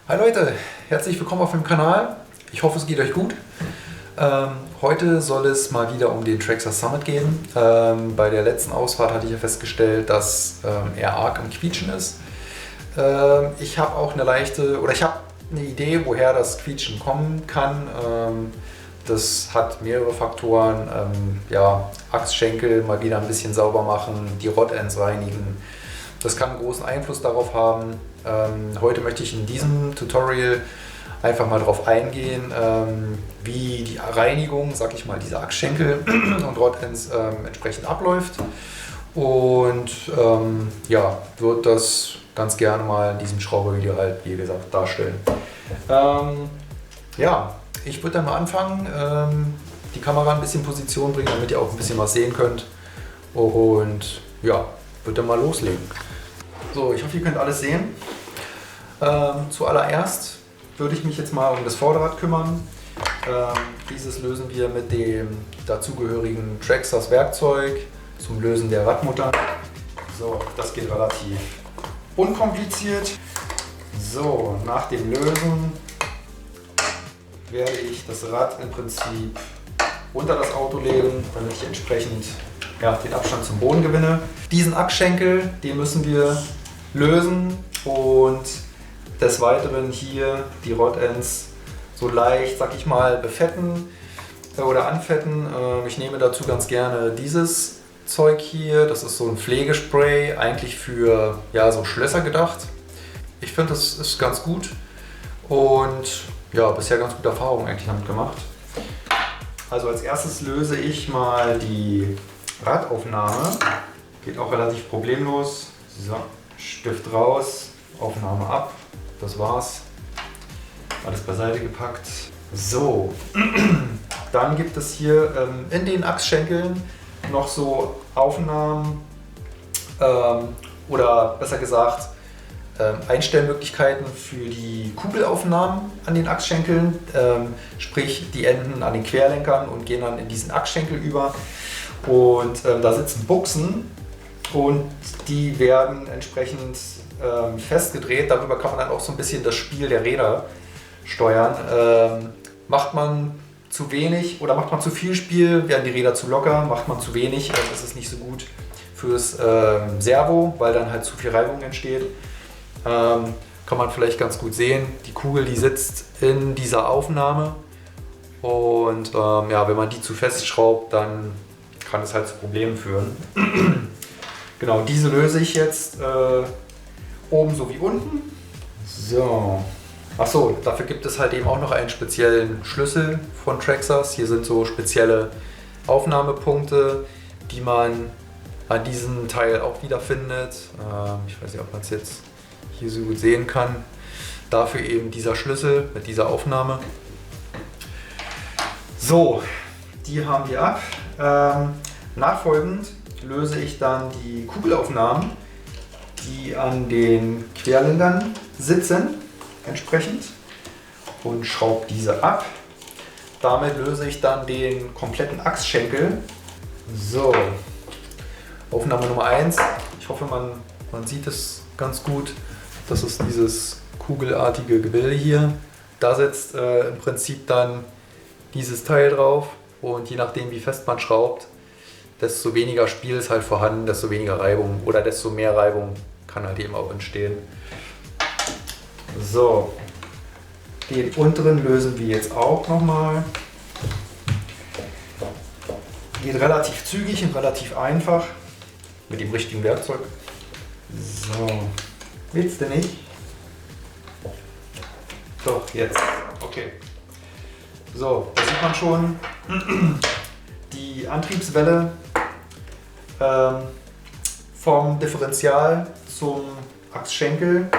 Hi Leute, herzlich willkommen auf dem Kanal. Ich hoffe, es geht euch gut. Heute soll es mal wieder um den Traxxas Summit gehen. Bei der letzten Ausfahrt hatte ich ja festgestellt, dass er arg am Quietschen ist. Ich habe auch ich habe eine Idee, woher das Quietschen kommen kann. Das hat mehrere Faktoren. Achsschenkel mal wieder ein bisschen sauber machen, die Rod-Ends reinigen. Das kann einen großen Einfluss darauf haben. Heute möchte ich in diesem Tutorial einfach mal darauf eingehen, wie die Reinigung, sag ich mal, dieser Achsschenkel und Rod-Ends entsprechend abläuft. Und wird das ganz gerne mal in diesem Schraubervideo halt, wie gesagt, darstellen. Ich würde dann mal anfangen, die Kamera ein bisschen in Position bringen, damit ihr auch ein bisschen was sehen könnt. Und ja, würde dann mal loslegen. So, ich hoffe, ihr könnt alles sehen. Zuallererst würde ich mich jetzt mal um das Vorderrad kümmern. Dieses lösen wir mit dem dazugehörigen Traxxas Werkzeug zum Lösen der Radmutter. So, das geht relativ unkompliziert. So, nach dem Lösen werde ich das Rad im Prinzip unter das Auto legen, damit ich entsprechend den Abstand zum Boden gewinne. Diesen Achsschenkel, den müssen wir lösen und des Weiteren hier die Rod-Ends so leicht, sag ich mal, befetten oder anfetten. Ich nehme dazu ganz gerne dieses Zeug hier. Das ist so ein Pflegespray, eigentlich für so Schlösser gedacht. Ich finde, das ist ganz gut und bisher ganz gute Erfahrungen eigentlich damit gemacht. Also als erstes löse ich mal die Radaufnahme. Geht auch relativ problemlos. So, Stift raus, Aufnahme ab. Das war's. Alles beiseite gepackt. So, dann gibt es hier in den Achsschenkeln noch so Aufnahmen oder besser gesagt Einstellmöglichkeiten für die Kugelaufnahmen an den Achsschenkeln. Sprich, die enden an den Querlenkern und gehen dann in diesen Achsschenkel über. Und da sitzen Buchsen und die werden entsprechend festgedreht. Darüber kann man dann auch so ein bisschen das Spiel der Räder steuern. Macht man zu wenig oder macht man zu viel Spiel, werden die Räder zu locker. Macht man zu wenig, ist es nicht so gut fürs Servo, weil dann halt zu viel Reibung entsteht. Kann man vielleicht ganz gut sehen. Die Kugel, die sitzt in dieser Aufnahme und wenn man die zu fest schraubt, dann kann es halt zu Problemen führen. Genau, diese löse ich jetzt oben sowie unten. So. Achso, dafür gibt es halt eben auch noch einen speziellen Schlüssel von Traxxas. Hier sind so spezielle Aufnahmepunkte, die man an diesem Teil auch wieder findet. Ich weiß nicht, ob man es jetzt hier so gut sehen kann. Dafür eben dieser Schlüssel mit dieser Aufnahme. So, die haben wir ab. Nachfolgend löse ich dann die Kugelaufnahmen, die an den Querlenkern sitzen, entsprechend, und schraube diese ab. Damit löse ich dann den kompletten Achsschenkel. So, Aufnahme Nummer 1. Ich hoffe, man sieht es ganz gut. Das ist dieses kugelartige Gebilde hier. Da sitzt im Prinzip dann dieses Teil drauf und je nachdem, wie fest man schraubt, desto weniger Spiel ist halt vorhanden, desto weniger Reibung oder desto mehr Reibung kann halt eben auch entstehen. So, den unteren lösen wir jetzt auch nochmal. Geht relativ zügig und relativ einfach mit dem richtigen Werkzeug. So, willst du nicht? Doch, jetzt. Okay. So, da sieht man schon die Antriebswelle vom Differential zum Achsschenkel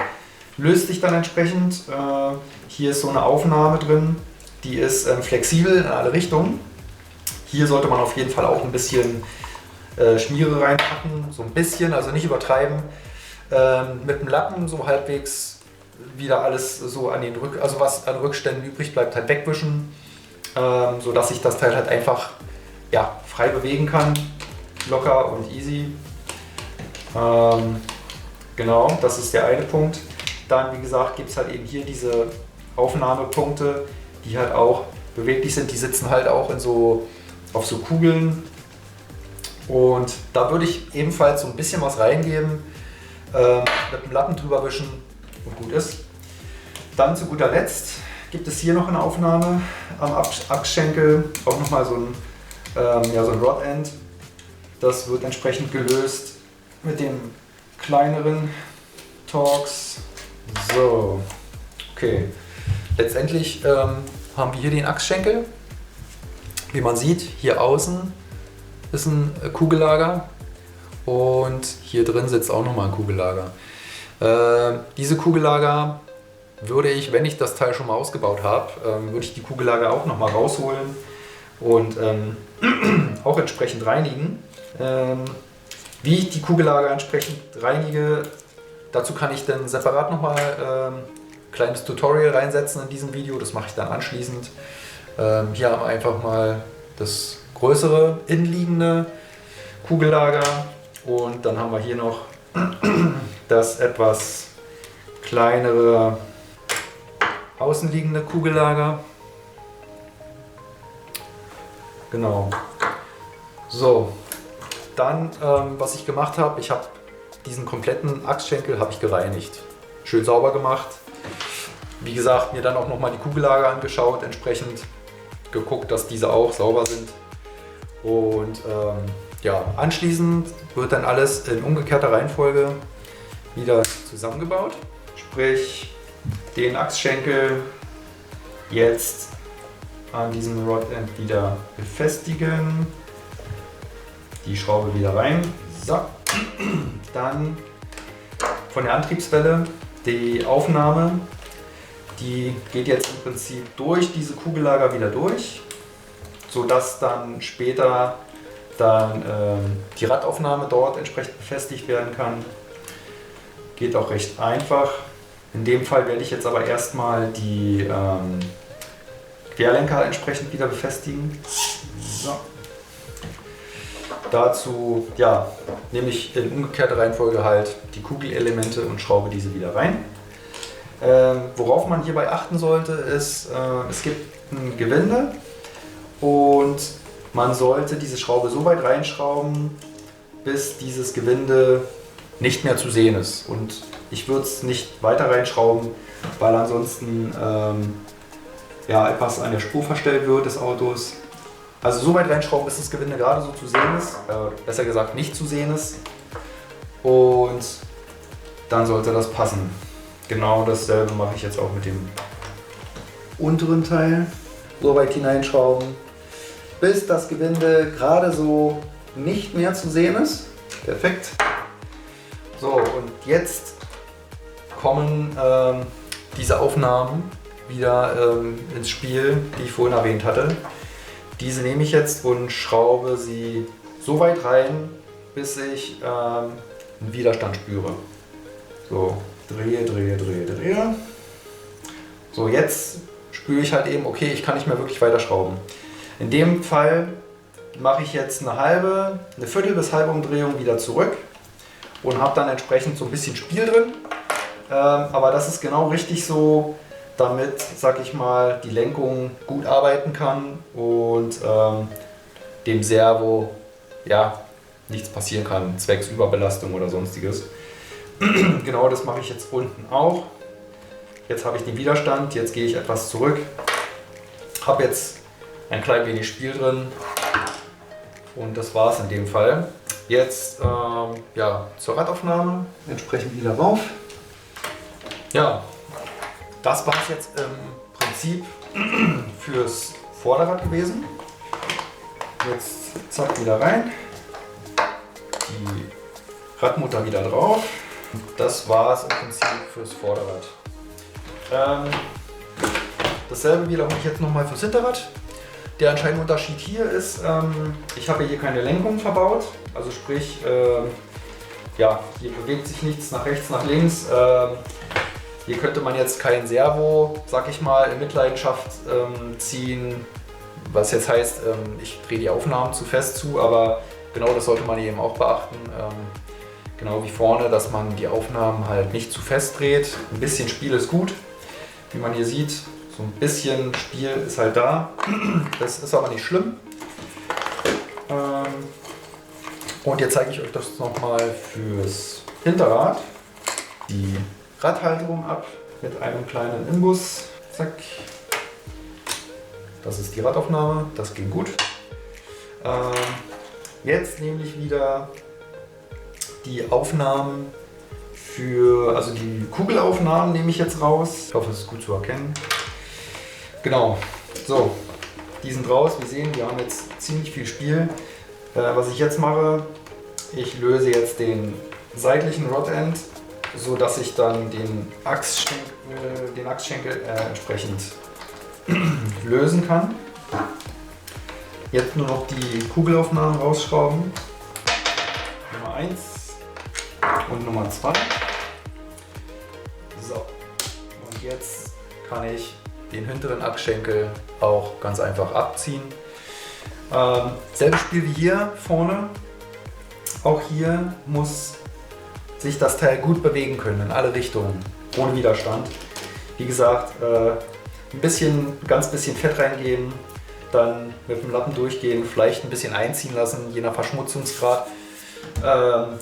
löst sich dann entsprechend. Hier ist so eine Aufnahme drin, die ist flexibel in alle Richtungen. Hier sollte man auf jeden Fall auch ein bisschen Schmiere reinpacken, so ein bisschen, also nicht übertreiben. Mit dem Lappen so halbwegs wieder alles so an den was an Rückständen übrig bleibt, halt wegwischen, sodass sich das Teil halt einfach frei bewegen kann, locker und easy. Genau, das ist der eine Punkt. Dann, wie gesagt, gibt es halt eben hier diese Aufnahmepunkte, die halt auch beweglich sind. Die sitzen halt auch auf so Kugeln. Und da würde ich ebenfalls so ein bisschen was reingeben, mit dem Lappen drüber wischen und gut ist. Dann zu guter Letzt gibt es hier noch eine Aufnahme am Achsschenkel, auch nochmal so ein Rod End. Das wird entsprechend gelöst mit den kleineren Torx. So, okay. Letztendlich haben wir hier den Achsschenkel. Wie man sieht, hier außen ist ein Kugellager und hier drin sitzt auch nochmal ein Kugellager. Diese Kugellager würde ich, wenn ich das Teil schon mal ausgebaut habe, würde ich die Kugellager auch nochmal rausholen und auch entsprechend reinigen. Wie ich die Kugellager entsprechend reinige, dazu kann ich dann separat nochmal ein kleines Tutorial reinsetzen in diesem Video. Das mache ich dann anschließend. Hier haben wir einfach mal das größere innenliegende Kugellager und dann haben wir hier noch das etwas kleinere außenliegende Kugellager. Genau. So, dann was ich gemacht habe, ich habe diesen kompletten Achsschenkel gereinigt. Schön sauber gemacht. Wie gesagt, mir dann auch nochmal die Kugellager angeschaut, entsprechend geguckt, dass diese auch sauber sind. Und ja, anschließend wird dann alles in umgekehrter Reihenfolge wieder zusammengebaut. Sprich, den Achsschenkel jetzt an diesem Rod End wieder befestigen. Die Schraube wieder rein. So. Dann von der Antriebswelle die Aufnahme. Die geht jetzt im Prinzip durch diese Kugellager wieder durch, sodass dann später die Radaufnahme dort entsprechend befestigt werden kann. Geht auch recht einfach. In dem Fall werde ich jetzt aber erstmal die Querlenker entsprechend wieder befestigen. So. Dazu nehme ich in umgekehrter Reihenfolge halt die Kugelelemente und schraube diese wieder rein. Worauf man hierbei achten sollte, ist, es gibt ein Gewinde und man sollte diese Schraube so weit reinschrauben, bis dieses Gewinde nicht mehr zu sehen ist. Und ich würde es nicht weiter reinschrauben, weil ansonsten etwas an der Spur verstellt wird des Autos. Also so weit reinschrauben, bis das Gewinde gerade so zu sehen ist, besser gesagt nicht zu sehen ist. Und dann sollte das passen. Genau dasselbe mache ich jetzt auch mit dem unteren Teil. So weit hineinschrauben, bis das Gewinde gerade so nicht mehr zu sehen ist. Perfekt. So, und jetzt kommen diese Aufnahmen wieder ins Spiel, die ich vorhin erwähnt hatte. Diese nehme ich jetzt und schraube sie so weit rein, bis ich einen Widerstand spüre. So, drehe. So, jetzt spüre ich halt eben, okay, ich kann nicht mehr wirklich weiter schrauben. In dem Fall mache ich jetzt eine Viertel bis halbe Umdrehung wieder zurück und habe dann entsprechend so ein bisschen Spiel drin. Aber das ist genau richtig so, damit, sag ich mal, die Lenkung gut arbeiten kann und dem Servo nichts passieren kann, zwecks Überbelastung oder sonstiges. Genau das mache ich jetzt unten auch. Jetzt habe ich den Widerstand, jetzt gehe ich etwas zurück, habe jetzt ein klein wenig Spiel drin und das war es in dem Fall. Jetzt zur Radaufnahme, entsprechend wieder rauf. Ja, das war es jetzt im Prinzip fürs Vorderrad gewesen. Jetzt zack wieder rein, die Radmutter wieder drauf. Das war es im Prinzip fürs Vorderrad. Dasselbe wiederhole ich jetzt nochmal fürs Hinterrad. Der entscheidende Unterschied hier ist, ich habe hier keine Lenkung verbaut. Also sprich, hier bewegt sich nichts nach rechts, nach links. Hier könnte man jetzt kein Servo, sag ich mal, in Mitleidenschaft ziehen. Was jetzt heißt, ich drehe die Aufnahmen zu fest zu, aber genau das sollte man eben auch beachten. Genau wie vorne, dass man die Aufnahmen halt nicht zu fest dreht. Ein bisschen Spiel ist gut, wie man hier sieht. So ein bisschen Spiel ist halt da. Das ist aber nicht schlimm. Und jetzt zeige ich euch das nochmal fürs Hinterrad. Die Radhalterung ab mit einem kleinen Imbus. Zack. Das ist die Radaufnahme, das ging gut. Jetzt nehme ich wieder die Aufnahmen also die Kugelaufnahmen nehme ich jetzt raus. Ich hoffe, es ist gut zu erkennen. Genau, so, die sind raus. Wir sehen, wir haben jetzt ziemlich viel Spiel. Was ich jetzt mache, ich löse jetzt den seitlichen Rod-End, so dass ich dann den Achsschenkel entsprechend lösen kann. Jetzt nur noch die Kugelaufnahmen rausschrauben. Nummer 1 und Nummer 2. So, und jetzt kann ich den hinteren Achsschenkel auch ganz einfach abziehen. Selbes Spiel wie hier vorne. Auch hier muss sich das Teil gut bewegen können in alle Richtungen, ohne Widerstand. Wie gesagt, ganz bisschen Fett reingeben, dann mit dem Lappen durchgehen, vielleicht ein bisschen einziehen lassen, je nach Verschmutzungsgrad.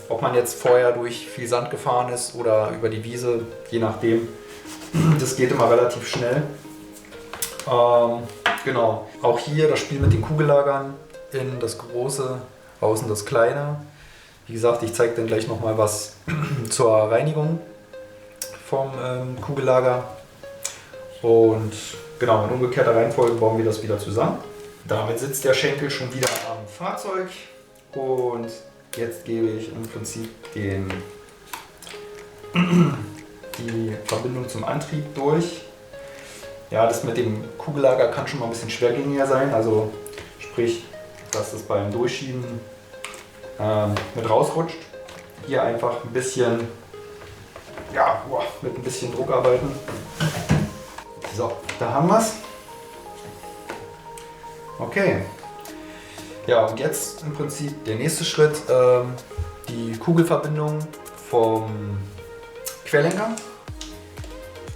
Ob man jetzt vorher durch viel Sand gefahren ist oder über die Wiese, je nachdem. Das geht immer relativ schnell. Genau, auch hier das Spiel mit den Kugellagern, innen das große, außen das kleine. Wie gesagt, ich zeige dann gleich nochmal was zur Reinigung vom Kugellager. Und genau, in umgekehrter Reihenfolge bauen wir das wieder zusammen. Damit sitzt der Schenkel schon wieder am Fahrzeug und jetzt gebe ich im Prinzip die Verbindung zum Antrieb durch. Ja, das mit dem Kugellager kann schon mal ein bisschen schwergängiger sein, also sprich, dass das beim Durchschieben mit rausrutscht. Hier einfach ein bisschen, ja, mit ein bisschen Druck arbeiten. So, da haben wir es. Okay. Ja, und jetzt im Prinzip der nächste Schritt, die Kugelverbindung vom Querlenker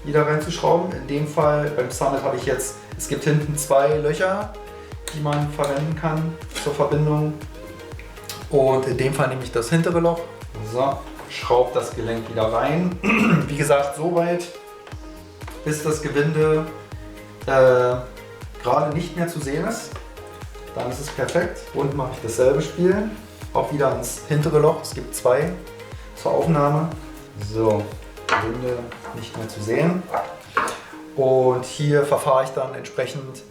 wieder reinzuschrauben. In dem Fall beim Summit habe ich jetzt, es gibt hinten 2 Löcher, die man verwenden kann zur Verbindung. Und in dem Fall nehme ich das hintere Loch. So, schraube das Gelenk wieder rein. Wie gesagt, so weit, bis das Gewinde gerade nicht mehr zu sehen ist. Dann ist es perfekt. Und mache ich dasselbe Spiel. Auch wieder ins hintere Loch. Es gibt 2 zur Aufnahme. So, Gewinde nicht mehr zu sehen. Und hier verfahre ich dann entsprechend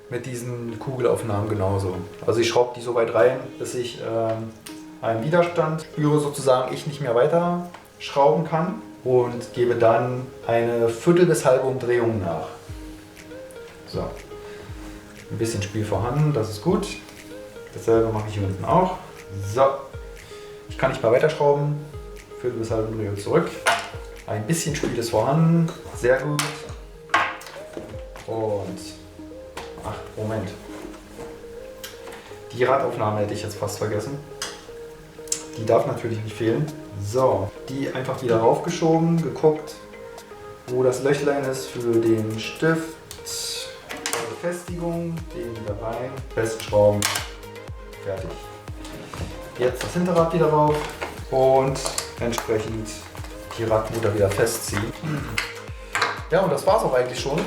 mit diesen Kugelaufnahmen genauso. Also ich schraube die so weit rein, bis ich einen Widerstand spüre, sozusagen ich nicht mehr weiter schrauben kann, und gebe dann eine Viertel bis halbe Umdrehung nach. So, ein bisschen Spiel vorhanden, das ist gut. Dasselbe mache ich hier unten auch. So, ich kann nicht mehr weiterschrauben. Viertel bis halbe Umdrehung zurück. Ein bisschen Spiel ist vorhanden, sehr gut. Und ach, Moment. Die Radaufnahme hätte ich jetzt fast vergessen. Die darf natürlich nicht fehlen. So, die einfach wieder raufgeschoben, geguckt, wo das Löchlein ist für den Stift. Befestigung, den wieder rein, festschrauben, fertig. Jetzt das Hinterrad wieder rauf und entsprechend die Radmutter wieder festziehen. Ja, und das war es auch eigentlich schon.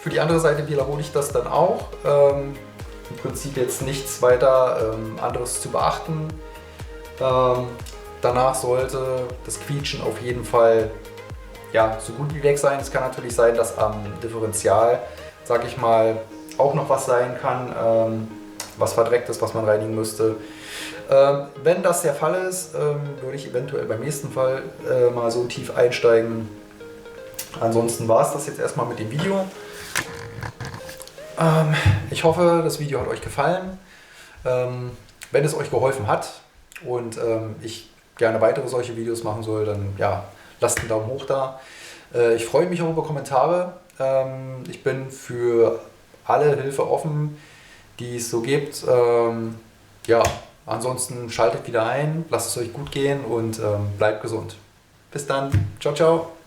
Für die andere Seite wiederhole ich das dann auch. Im Prinzip jetzt nichts weiter anderes zu beachten. Danach sollte das Quietschen auf jeden Fall ja, so gut wie weg sein. Es kann natürlich sein, dass am Differential, sag ich mal, auch noch was sein kann, was verdreckt ist, was man reinigen müsste. Wenn das der Fall ist, würde ich eventuell beim nächsten Fall mal so tief einsteigen. Ansonsten war es das jetzt erstmal mit dem Video. Ich hoffe, das Video hat euch gefallen. Wenn es euch geholfen hat und ich gerne weitere solche Videos machen soll, dann ja, lasst einen Daumen hoch da. Ich freue mich auch über Kommentare. Ich bin für alle Hilfe offen, die es so gibt. Ja, Ansonsten schaltet wieder ein, lasst es euch gut gehen und bleibt gesund. Bis dann. Ciao, ciao.